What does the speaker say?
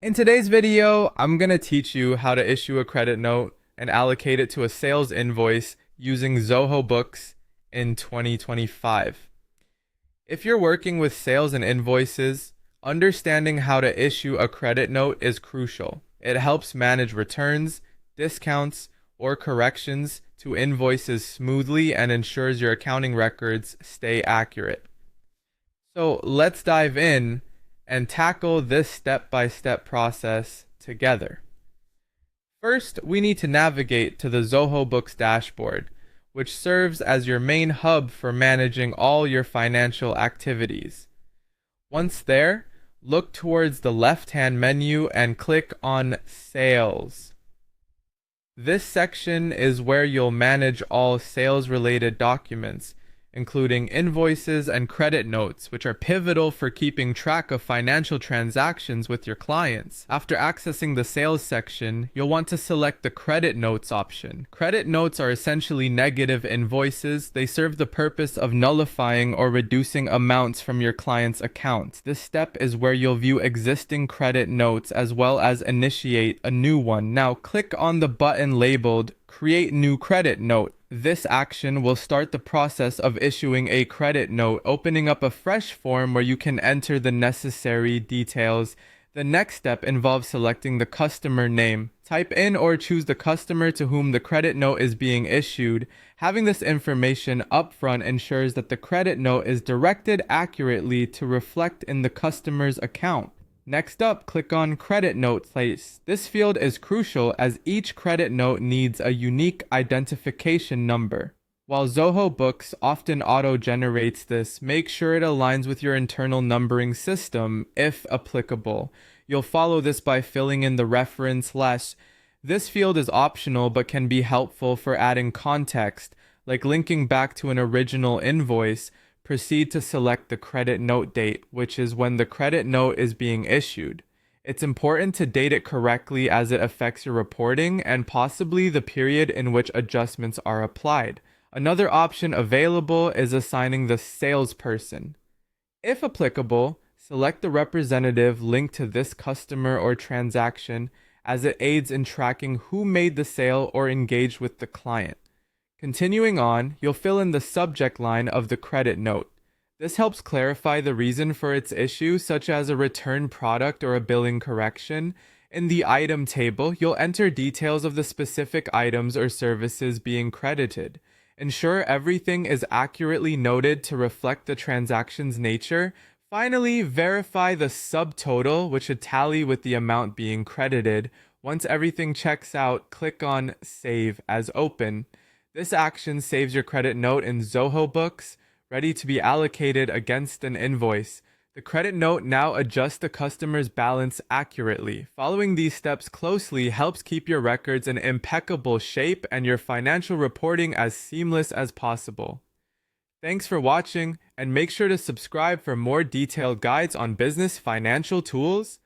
In today's video, I'm going to teach you how to issue a credit note and allocate it to a sales invoice using Zoho Books in 2025. If you're working with sales and invoices, understanding how to issue a credit note is crucial. It helps manage returns, discounts, or corrections to invoices smoothly and ensures your accounting records stay accurate. So let's dive in and tackle this step-by-step process together. First, we need to navigate to the Zoho Books dashboard, which serves as your main hub for managing all your financial activities. Once there, look towards the left-hand menu and click on Sales. This section is where you'll manage all sales-related documents, including invoices and credit notes, which are pivotal for keeping track of financial transactions with your clients. After accessing the sales section, you'll want to select the credit notes option. Credit notes are essentially negative invoices. They serve the purpose of nullifying or reducing amounts from your client's account. This step is where you'll view existing credit notes as well as initiate a new one. Now click on the button labeled Create New Credit Note. This action will start the process of issuing a credit note, opening up a fresh form where you can enter the necessary details. The next step involves selecting the customer name. Type in or choose the customer to whom the credit note is being issued. Having this information upfront ensures that the credit note is directed accurately to reflect in the customer's account. Next up, click on Credit Note Place. This field is crucial as each credit note needs a unique identification number. While Zoho Books often auto-generates this, make sure it aligns with your internal numbering system, if applicable. You'll follow this by filling in the reference / This field is optional but can be helpful for adding context, like linking back to an original invoice. Proceed to select the credit note date, which is when the credit note is being issued. It's important to date it correctly as it affects your reporting and possibly the period in which adjustments are applied. Another option available is assigning the salesperson. If applicable, select the representative linked to this customer or transaction as it aids in tracking who made the sale or engaged with the client. Continuing on, you'll fill in the subject line of the credit note. This helps clarify the reason for its issue, such as a return product or a billing correction. In the item table, you'll enter details of the specific items or services being credited. Ensure everything is accurately noted to reflect the transaction's nature. Finally, verify the subtotal, which should tally with the amount being credited. Once everything checks out, click on Save as Open. This action saves your credit note in Zoho Books, ready to be allocated against an invoice. The credit note now adjusts the customer's balance accurately. Following these steps closely helps keep your records in impeccable shape and your financial reporting as seamless as possible. Thanks for watching, and make sure to subscribe for more detailed guides on business financial tools.